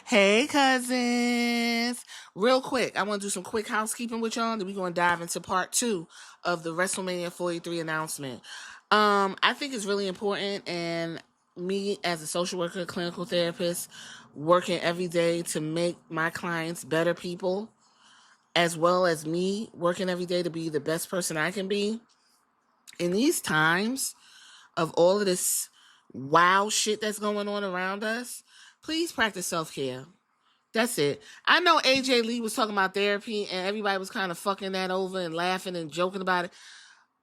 Hey, cousins. Real quick, I want to do some quick housekeeping with y'all. Then we're going to dive into part 2 of the Wrestlemania 43 announcement. I think it's really important, and me as a social worker, clinical therapist, working every day to make my clients better people, as well as me working every day to be the best person I can be. In these times of all of this wow shit that's going on around us, please practice self-care. That's it. I know AJ Lee was talking about therapy and everybody was kind of fucking that over and laughing and joking about it.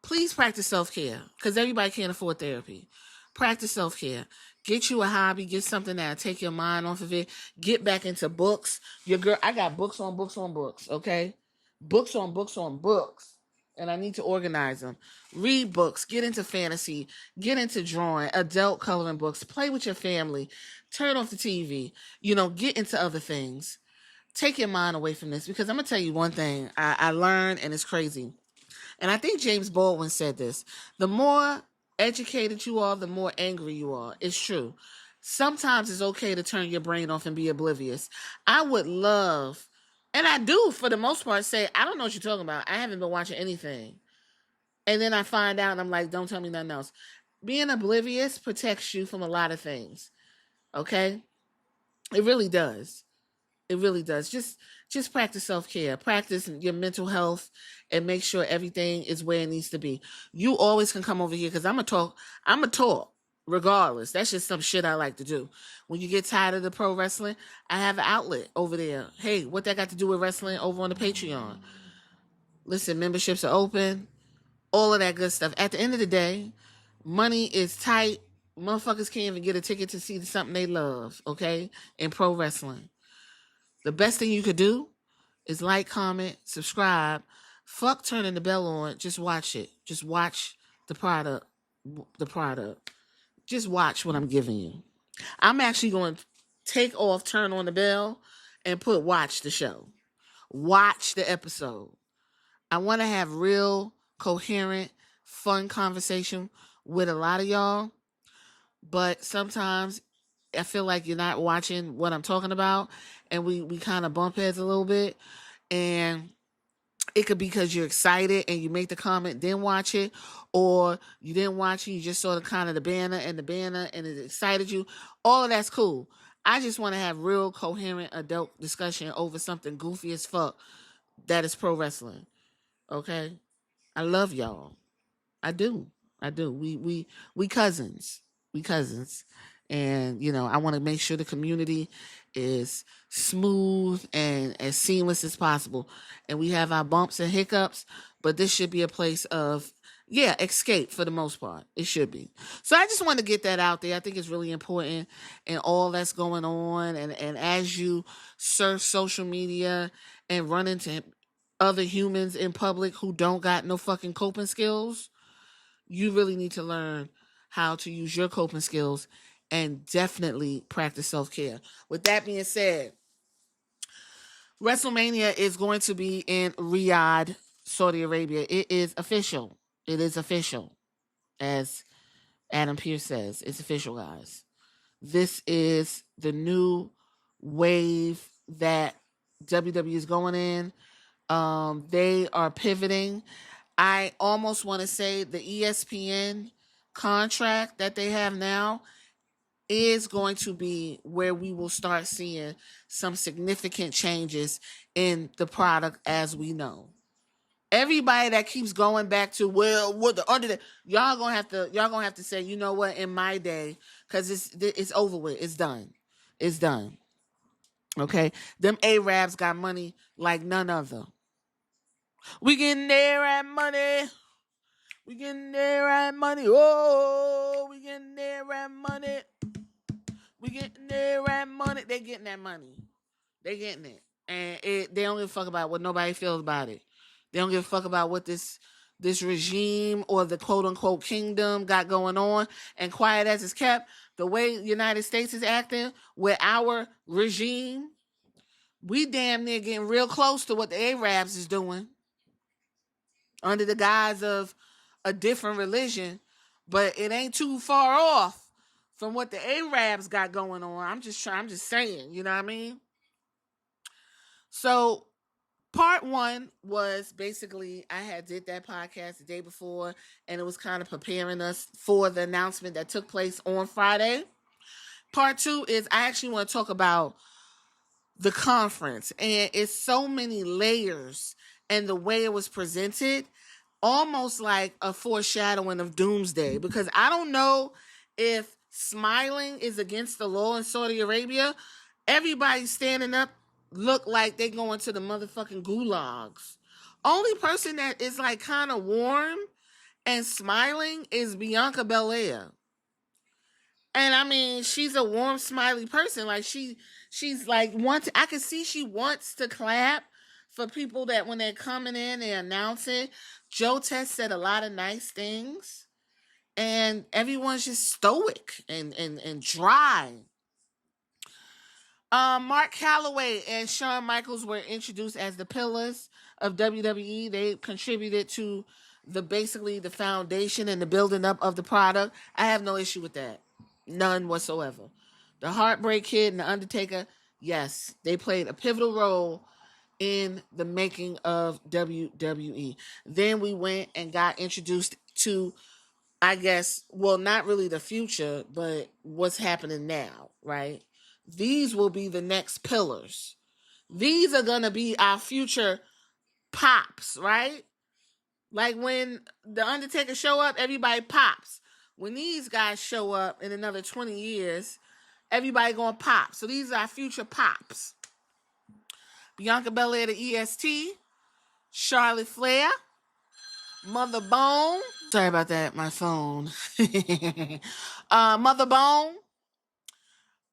Please practice self-care because everybody can't afford therapy. Practice self-care. Get you a hobby. Get something that'll take your mind off of it. Get back into books. Your girl, I got books on books on books, okay? Books on books on books. And I need to organize them. Read books. Get into fantasy. Get into drawing. Adult coloring books. Play with your family. Turn off the TV. Get into other things. Take your mind away from this because I'm going to tell you one thing I learned, and it's crazy. And I think James Baldwin said this. The more educated you are, the more angry you are. It's true. Sometimes it's okay to turn your brain off and be oblivious. I would love, and I do for the most part, say, I don't know what you're talking about. I haven't been watching anything. And then I find out and I'm like, don't tell me nothing else. Being oblivious protects you from a lot of things. Okay? It really does. It really does. Just practice self-care. Practice your mental health and make sure everything is where it needs to be. You always can come over here because I'm a talk regardless. That's just some shit I like to do. When you get tired of the pro wrestling, I have an outlet over there. Hey, what that got to do with wrestling over on the Patreon? Listen, memberships are open. All of that good stuff. At the end of the day, money is tight. Motherfuckers can't even get a ticket to see something they love, okay? In pro wrestling. The best thing you could do is like, comment, subscribe. Fuck turning the bell on. Just watch it. Just watch the product. Just watch what I'm giving you. I'm actually going to take off, turn on the bell, and put watch the show. Watch the episode. I want to have real, coherent, fun conversation with a lot of y'all. But sometimes I feel like you're not watching what I'm talking about, and we kind of bump heads a little bit, and it could be because you're excited and you make the comment, then watch it, or you didn't watch it, you just saw the kind of the banner and it excited you. All of that's cool. I just want to have real coherent adult discussion over something goofy as fuck that is pro wrestling. Okay? I love y'all. I do. We cousins. We cousins. And, I want to make sure the community is smooth and as seamless as possible. And we have our bumps and hiccups, but this should be a place of, escape for the most part. It should be. So I just want to get that out there. I think it's really important and all that's going on. And as you surf social media and run into other humans in public who don't got no fucking coping skills, you really need to learn how to use your coping skills and definitely practice self-care. With that being said, WrestleMania is going to be in Riyadh, Saudi Arabia. It is official. It is official. As Adam Pearce says, it's official, guys. This is the new wave that WWE is going in. They are pivoting. I almost want to say the ESPN contract that they have now is going to be where we will start seeing some significant changes in the product as we know. Everybody that keeps going back to what the under the y'all gonna have to say, you know what, in my day, because it's over with, it's done. Okay, them Arabs got money like none other. We getting there at money. We getting there at money. Oh, we getting there at money. We getting there at money. They getting that money. They getting it. And they don't give a fuck about what nobody feels about it. They don't give a fuck about what this regime or the quote-unquote kingdom got going on. And quiet as it's kept, the way the United States is acting with our regime, we damn near getting real close to what the Arabs is doing under the guise of a different religion, but it ain't too far off from what the Arabs got going on. I'm just saying, you know what I mean? So part one was basically I had did that podcast the day before, and it was kind of preparing us for the announcement that took place on Friday. Part two is I actually want to talk about the conference, and it's so many layers, and the way it was presented, almost like a foreshadowing of doomsday, because I don't know if smiling is against the law in Saudi Arabia. Everybody standing up look like they going to the motherfucking gulags. Only person that is like kind of warm and smiling is Bianca Belair. And I mean, she's a warm, smiley person. Like she's like I can see she wants to clap for people that when they're coming in and announcing. Joe Test said a lot of nice things, and everyone's just stoic and dry. Mark Calloway and Shawn Michaels were introduced as the pillars of WWE. They contributed to basically the foundation and the building up of the product. I have no issue with that. None whatsoever. The Heartbreak Kid and The Undertaker, yes, they played a pivotal role in the making of WWE. Then we went and got introduced to, I guess, well, not really the future, but what's happening now, right? These will be the next pillars. These are going to be our future pops, right? Like when The Undertaker show up, everybody pops. When these guys show up in another 20 years, everybody going to pop. So these are our future pops. Bianca Belair, the EST. Charlotte Flair. Mother Bone. Sorry about that, my phone. Mother Bone.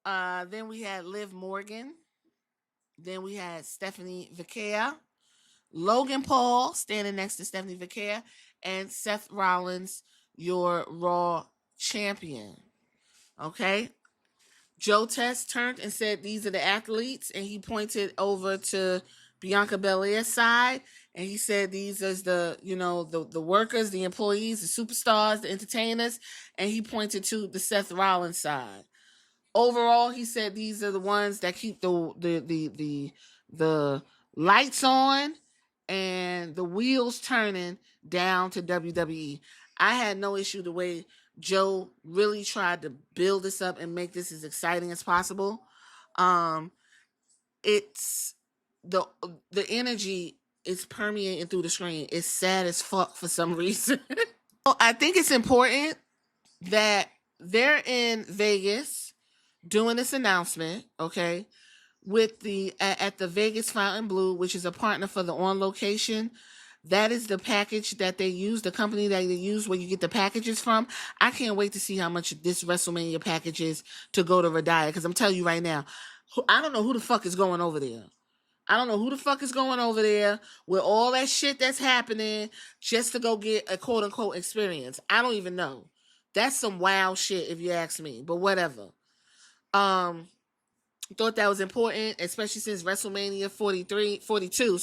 Then we had Liv Morgan. Then we had Stephanie Vacquer. Logan Paul standing next to Stephanie Vacquer. And Seth Rollins, your Raw champion. Okay? Joe Test turned and said these are the athletes, and he pointed over to Bianca Belair's side, and he said these are the workers, the employees, the superstars, the entertainers, and he pointed to the Seth Rollins side. Overall, he said these are the ones that keep the lights on and the wheels turning down to WWE. I had no issue the way Joe really tried to build this up and make this as exciting as possible. It's the energy is permeating through the screen. It's sad as fuck for some reason. I think it's important that they're in Vegas doing this announcement, okay, with at the Vegas Fountain Blue, which is a partner for the On Location. That is the package that they use, the company that they use where you get the packages from. I can't wait to see how much this WrestleMania package is to go to Radiah, because I'm telling you right now, I don't know who the fuck is going over there. I don't know who the fuck is going over there with all that shit that's happening just to go get a quote-unquote experience. I don't even know. That's some wild shit if you ask me, but whatever. Thought that was important, especially since WrestleMania 42,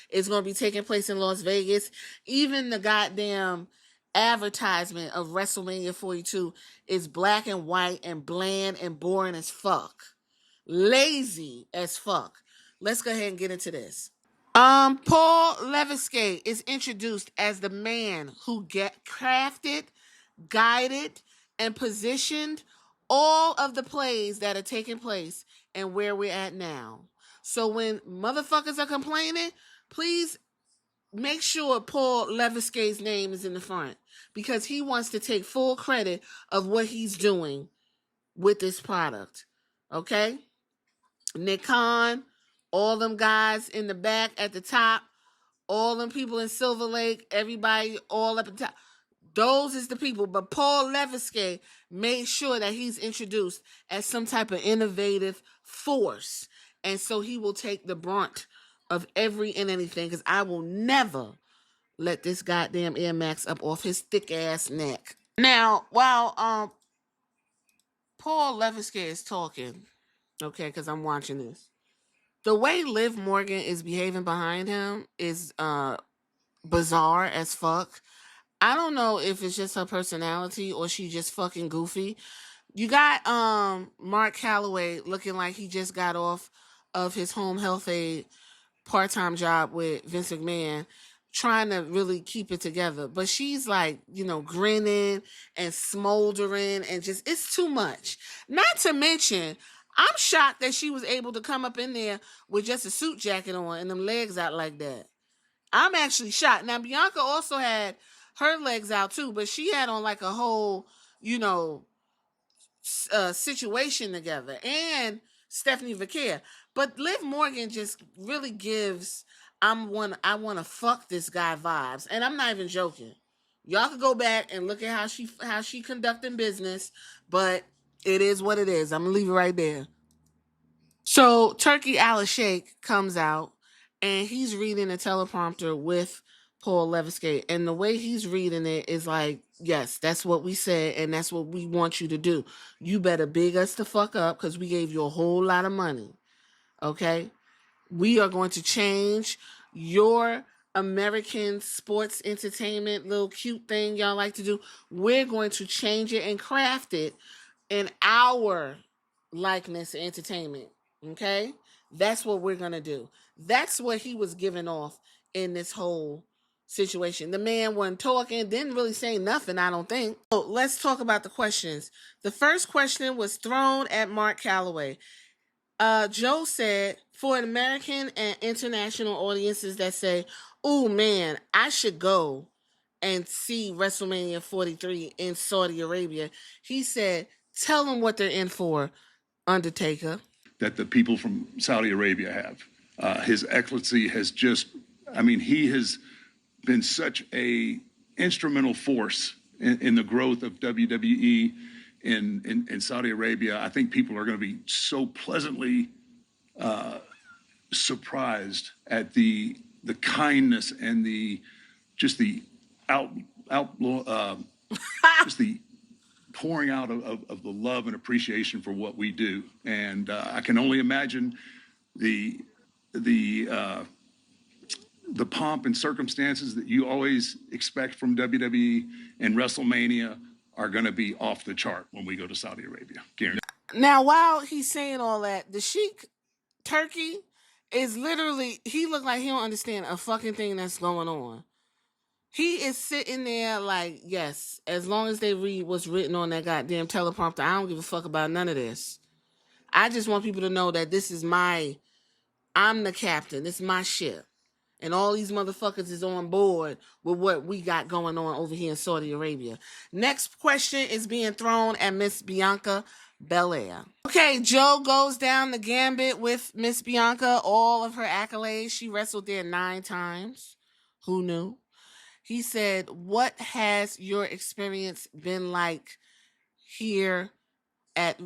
is going to be taking place in Las Vegas. Even the goddamn advertisement of WrestleMania 42 is black and white and bland and boring as fuck. Lazy as fuck. Let's go ahead and get into this. Paul Levesque is introduced as the man who crafted, guided, and positioned all of the plays that are taking place and where we're at now. So when motherfuckers are complaining, please make sure Paul Levesque's name is in the front, because he wants to take full credit of what he's doing with this product. Okay? Nick Khan, all them guys in the back at the top, all them people in Silver Lake, everybody all up at the top. Those is the people. But Paul Levesque made sure that he's introduced as some type of innovative force. And so he will take the brunt of every and anything, because I will never let this goddamn Air Max up off his thick ass neck. Now, while Paul Levesque is talking, okay, because I'm watching this, the way Liv Morgan is behaving behind him is bizarre as fuck. I don't know if it's just her personality or she just fucking goofy. You got Mark Calloway looking like he just got off of his home health aide part-time job with Vince McMahon, trying to really keep it together. But she's like, grinning and smoldering and just, it's too much. Not to mention, I'm shocked that she was able to come up in there with just a suit jacket on and them legs out like that. I'm actually shocked. Now, Bianca also had her legs out too, but she had on like a whole, situation together, and Stephanie Vaquer. But Liv Morgan just really gives I want to fuck this guy vibes, and I'm not even joking. Y'all could go back and look at how she conducting business, but it is what it is. I'm gonna leave it right there. So Turkey Al-Sheikh comes out and he's reading a teleprompter with Paul Levesque, and the way he's reading it is like, yes, that's what we said, and that's what we want you to do. You better big us the fuck up because we gave you a whole lot of money. Okay? We are going to change your American sports entertainment little cute thing y'all like to do. We're going to change it and craft it in our likeness and entertainment. Okay? That's what we're going to do. That's what he was giving off in this whole situation. The man wasn't talking, didn't really say nothing, I don't think. So let's talk about the questions. The first question was thrown at Mark Calloway. Joe said, for American and international audiences that say, oh man, I should go and see WrestleMania 43 in Saudi Arabia, he said, tell them what they're in for, Undertaker. That the people from Saudi Arabia have. His Excellency has just, he has been such a instrumental force in the growth of WWE in Saudi Arabia. I think people are going to be so pleasantly surprised at the kindness and just the pouring out of the love and appreciation for what we do. And I can only imagine the pomp and circumstances that you always expect from WWE and WrestleMania are going to be off the chart when we go to Saudi Arabia. Guaranteed. Now, while he's saying all that, the Sheik Turkey is literally, he looked like he don't understand a fucking thing that's going on. He is sitting there like, yes, as long as they read what's written on that goddamn teleprompter, I don't give a fuck about none of this. I just want people to know that this is I'm the captain. This is my ship. And all these motherfuckers is on board with what we got going on over here in Saudi Arabia. Next question is being thrown at Miss Bianca Belair. Okay, Joe goes down the gambit with Miss Bianca, all of her accolades. She wrestled there 9 times. Who knew? He said, what has your experience been like here at,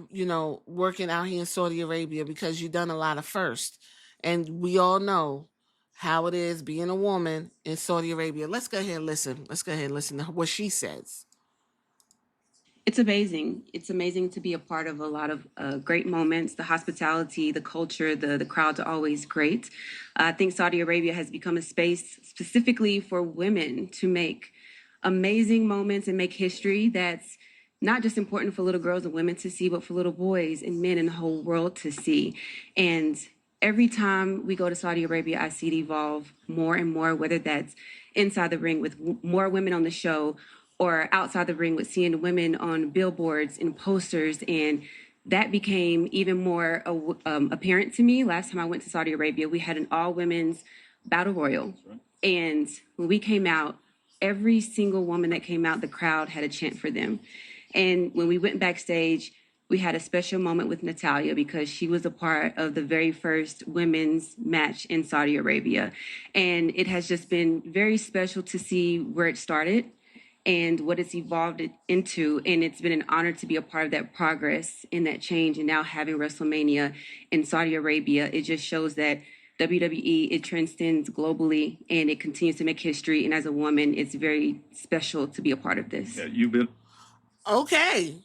working out here in Saudi Arabia? Because you've done a lot of firsts. And we all know how it is being a woman in Saudi Arabia. Let's go ahead and listen. Let's go ahead and listen to what she says. It's amazing. It's amazing to be a part of a lot of great moments. The hospitality, the culture, the crowds are always great. I think Saudi Arabia has become a space specifically for women to make amazing moments and make history that's not just important for little girls and women to see, but for little boys and men in the whole world to see. And every time we go to Saudi Arabia, I see it evolve more and more, whether that's inside the ring with more women on the show or outside the ring with seeing women on billboards and posters. And that became even more apparent to me. Last time I went to Saudi Arabia, we had an all-women's battle royal. Right. And when we came out, every single woman that came out, the crowd had a chant for them. And when we went backstage, we had a special moment with Natalya because she was a part of the very first women's match in Saudi Arabia. And it has just been very special to see where it started and what it's evolved into. And it's been an honor to be a part of that progress and that change. And now having WrestleMania in Saudi Arabia, it just shows that WWE, it transcends globally and it continues to make history. And as a woman, it's very special to be a part of this. Yeah, you've been. Okay.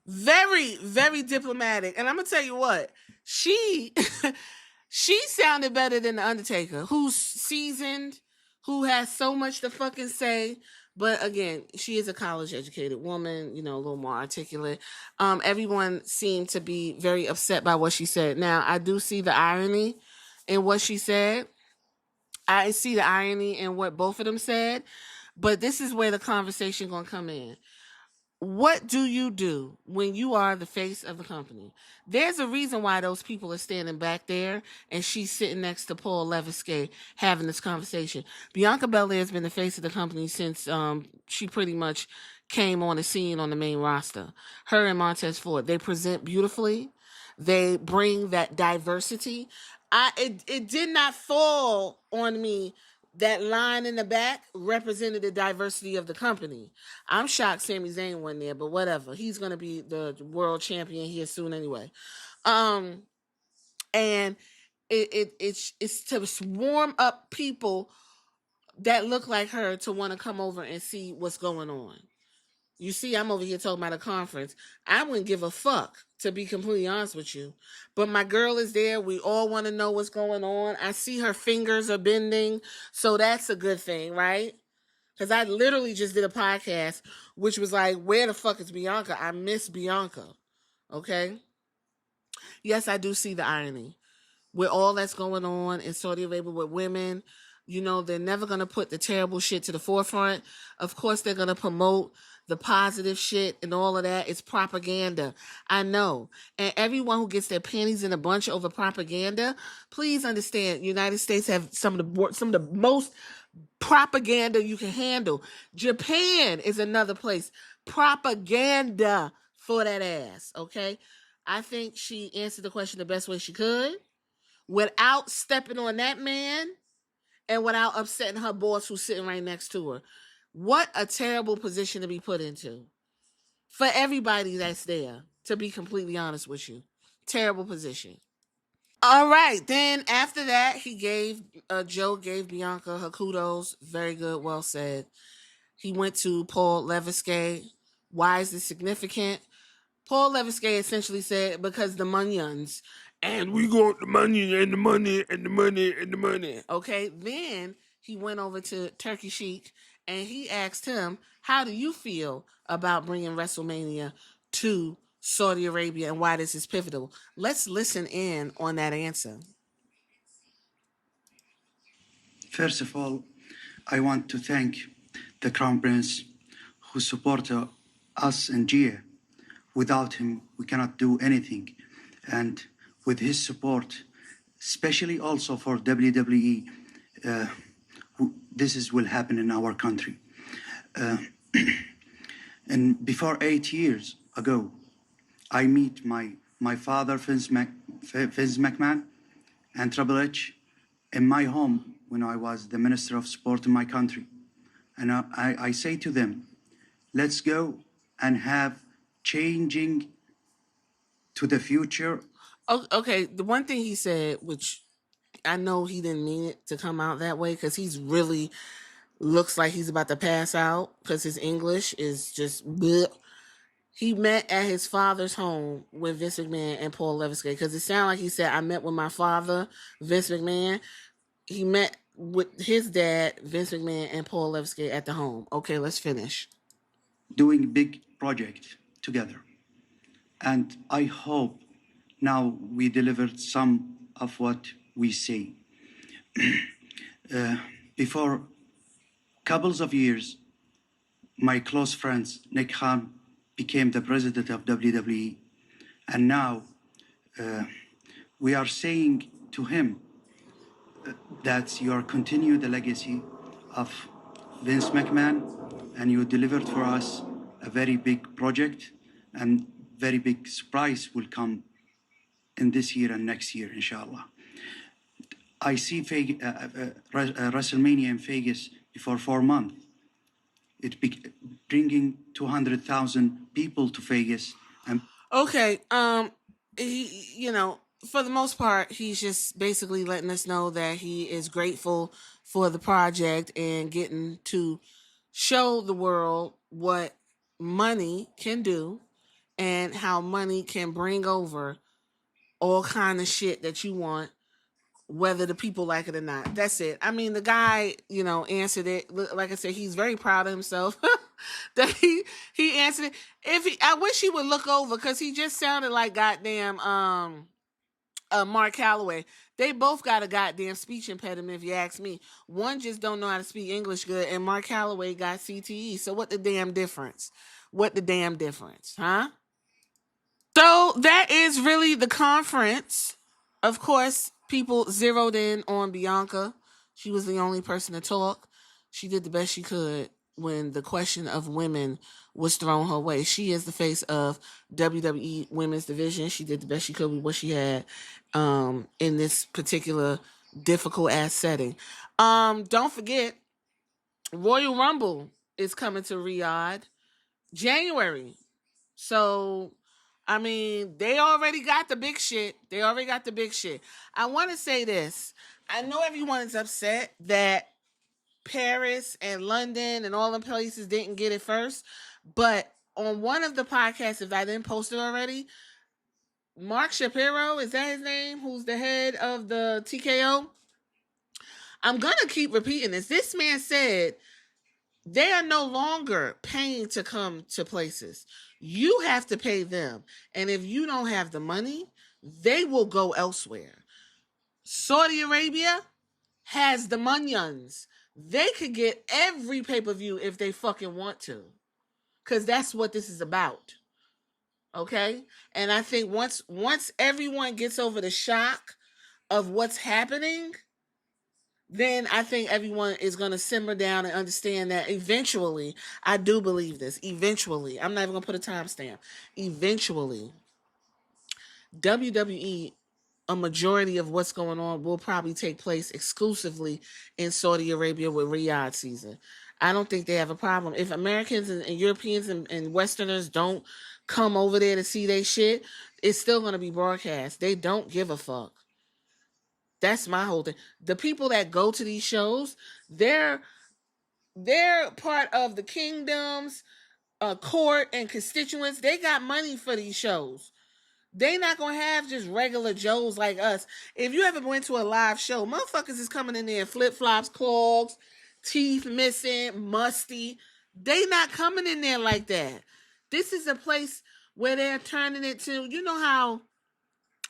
Very, very diplomatic. And I'm going to tell you what, she sounded better than The Undertaker, who's seasoned, who has so much to fucking say, But again, she is a college educated woman, a little more articulate. Everyone seemed to be very upset by what she said. Now, I do see the irony in what she said. I see the irony in what both of them said, but this is where the conversation gonna come in. What do you do when you are the face of the company? There's a reason why those people are standing back there and she's sitting next to Paul Levesque having this conversation. Bianca Belair has been the face of the company since she pretty much came on the scene on the main roster. Her and Montez Ford, they present beautifully. They bring that diversity. It did not fall on me that line in the back represented the diversity of the company. I'm shocked Sami Zayn went there, but whatever. He's gonna be the world champion here soon anyway. And it's to swarm up people that look like her to want to come over and see what's going on. You see, I'm over here talking about a conference. I wouldn't give a fuck, to be completely honest with you. But my girl is there. We all want to know what's going on. I see her fingers are bending. So that's a good thing, right? Because I literally just did a podcast, which was like, where the fuck is Bianca? I miss Bianca. Okay? Yes, I do see the irony. With all that's going on in Saudi Arabia with women, they're never going to put the terrible shit to the forefront. Of course, they're going to promote the positive shit and all of that. It's propaganda. I know. And everyone who gets their panties in a bunch over propaganda, please understand, United States have some of the most propaganda you can handle. Japan is another place. Propaganda for that ass, okay? I think she answered the question the best way she could without stepping on that man and without upsetting her boss who's sitting right next to her. What a terrible position to be put into for everybody that's there, to be completely honest with you. Terrible position. All right, then after that, Joe gave Bianca her kudos. Very good, well said. He went to Paul Levesque. Why is this significant? Paul Levesque essentially said, because the Munions, and we got the money and the money and the money and the money. Okay, then he went over to Turkey Sheik and he asked him, how do you feel about bringing WrestleMania to Saudi Arabia and why this is pivotal? Let's listen in on that answer. First of all, I want to thank the Crown Prince who supported us and Gia. Without him, we cannot do anything. And with his support, especially also for WWE, will happen in our country. And before 8 years ago, I meet my father, Vince McMahon, and Triple H in my home when I was the Minister of Sport in my country. And I say to them, let's go and have changing to the future. Okay, the one thing he said, which I know he didn't mean it to come out that way, because he's really looks like he's about to pass out because his English is just bleh. He met at his father's home with Vince McMahon and Paul Levesque, because it sounded like he said, I met with my father, Vince McMahon. He met with his dad, Vince McMahon, and Paul Levesque at the home. Okay, let's finish. Doing big project together. And I hope now we delivered some of what we say. Before couples of years, my close friends, Nick Khan, became the president of WWE. And now we are saying to him that you are continue the legacy of Vince McMahon, and you delivered for us a very big project, and very big surprise will come in this year and next year, inshallah. I see WrestleMania in Vegas before 4 months. Bringing 200,000 people to Vegas. And okay, for the most part, he's just basically letting us know that he is grateful for the project and getting to show the world what money can do and how money can bring over all kind of shit that you want whether the people like it or not. That's it. I mean, the guy, answered it. Like I said, he's very proud of himself that he answered it. I wish he would look over, because he just sounded like goddamn Mark Calloway. They both got a goddamn speech impediment, if you ask me. One just don't know how to speak English good, and Mark Calloway got CTE. So what the damn difference? Huh? So that is really the conference. Of course, people zeroed in on Bianca. She was the only person to talk. She did the best she could when the question of women was thrown her way. She is the face of WWE Women's Division. She did the best she could with what she had in this particular difficult ass setting. Don't forget, Royal Rumble is coming to Riyadh January. So, I mean, they already got the big shit. I want to say this. I know everyone is upset that Paris and London and all the places didn't get it first, but on one of the podcasts, if I didn't post it already, Mark Shapiro, is that his name, who's the head of the TKO? I'm going to keep repeating this. This man said they are no longer paying to come to places. You have to pay them. And if you don't have the money, they will go elsewhere. Saudi Arabia has the monions. They could get every pay-per-view if they fucking want to. Because that's what this is about. Okay? And I think once everyone gets over the shock of what's happening, then I think everyone is going to simmer down and understand that eventually, I do believe this, eventually, I'm not even going to put a timestamp, eventually, WWE, a majority of what's going on will probably take place exclusively in Saudi Arabia with Riyadh season. I don't think they have a problem. If Americans and Europeans and Westerners don't come over there to see their shit, it's still going to be broadcast. They don't give a fuck. That's my whole thing. The people that go to these shows, they're part of the kingdoms, court, and constituents. They got money for these shows. They not gonna have just regular Joes like us. If you ever went to a live show, motherfuckers is coming in there in flip-flops, clogs, teeth missing, musty. They not coming in there like that. This is a place where they're turning it to, you know how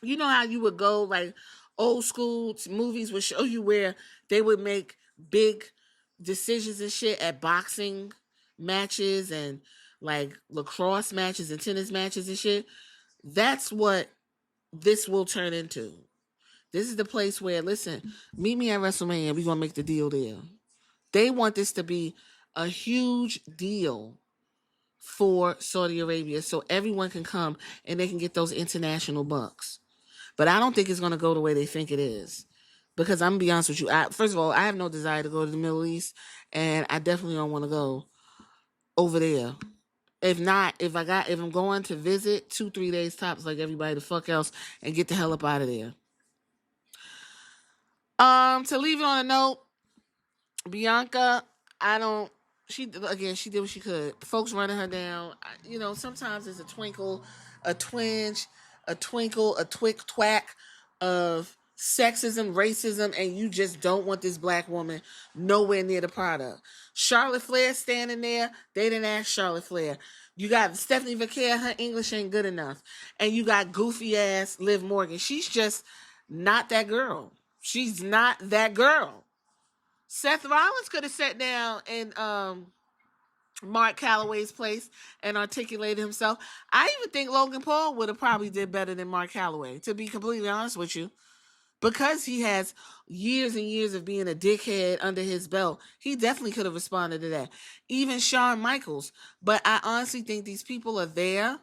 you would go, like old school movies would show you where they would make big decisions and shit at boxing matches and like lacrosse matches and tennis matches and shit. That's what this will turn into. This is the place where, listen, meet me at WrestleMania. We're going to make the deal there. They want this to be a huge deal for Saudi Arabia so everyone can come and they can get those international bucks. But I don't think it's going to go the way they think it is. Because I'm going to be honest with you. First of all, I have no desire to go to the Middle East. And I definitely don't want to go over there. If I'm going to visit 2-3 days tops like everybody the fuck else and get the hell up out of there. To leave it on a note, Bianca, she did what she could. Folks running her down. Sometimes there's a twinkle, a twinge, a twinkle, a twick twack of sexism, racism, and you just don't want this black woman nowhere near the product. Charlotte Flair standing there. They didn't ask Charlotte Flair. You got Stephanie Vaquer, her English ain't good enough. And you got goofy ass Liv Morgan. She's just not that girl. She's not that girl. Seth Rollins could have sat down in Mark Calloway's place and articulated himself. I even think Logan Paul would have probably did better than Mark Calloway, to be completely honest with you. Because he has years and years of being a dickhead under his belt, he definitely could have responded to that. Even Shawn Michaels. But I honestly think these people are there.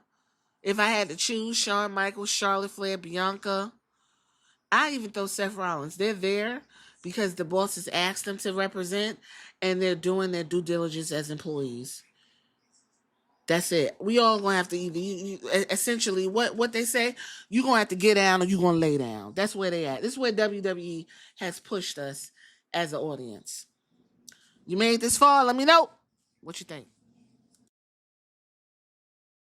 If I had to choose Shawn Michaels, Charlotte Flair, Bianca, I even throw Seth Rollins. They're there because the bosses asked them to represent, and they're doing their due diligence as employees. That's it. We all gonna have to either essentially what they say. You gonna have to get down or you gonna lay down. That's where they at. This is where WWE has pushed us as an audience. You made it this far. Let me know what you think.